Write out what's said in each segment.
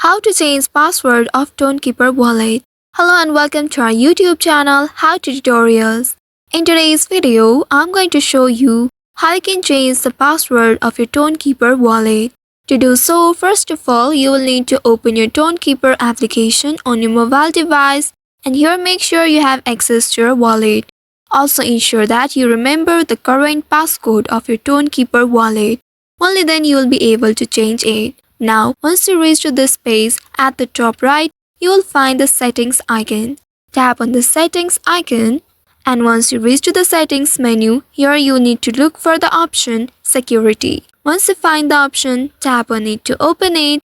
How to change password of Tonkeeper wallet. Hello and welcome to our YouTube channel How to Tutorials. In today's video, I'm going to show you how you can change the password of your Tonkeeper wallet. To do so, first of all, you will need to open your Tonkeeper application on your mobile device, and here make sure you have access to your wallet. Also ensure that you remember the current passcode of your Tonkeeper wallet. Only then you will be able to change it. Now, once you reach to this page, at the top right, you will find the settings icon. Tap on the settings icon, and once you reach to the settings menu, here you need to look for the option security. Once you find the option, tap on it to open it,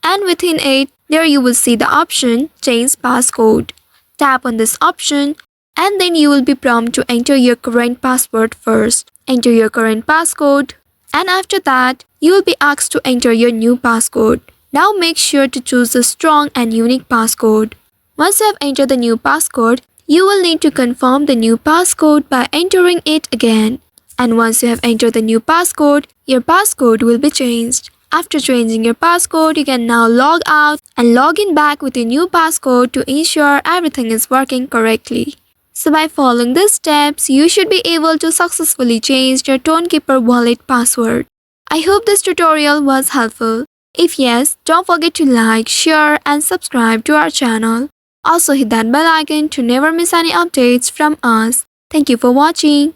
and within it, there you will see the option change passcode. Tap on this option, and then you will be prompted to enter your current password first. Enter your current passcode, and after that, you will be asked to enter your new passcode. Now make sure to choose a strong and unique passcode. Once you have entered the new passcode, you will need to confirm the new passcode by entering it again. And once you have entered the new passcode, your passcode will be changed. After changing your passcode, you can now log out and log in back with your new passcode to ensure everything is working correctly. So by following these steps, you should be able to successfully change your Tonkeeper wallet password. I hope this tutorial was helpful. If yes, don't forget to like, share and subscribe to our channel. Also hit that bell icon to never miss any updates from us. Thank you for watching.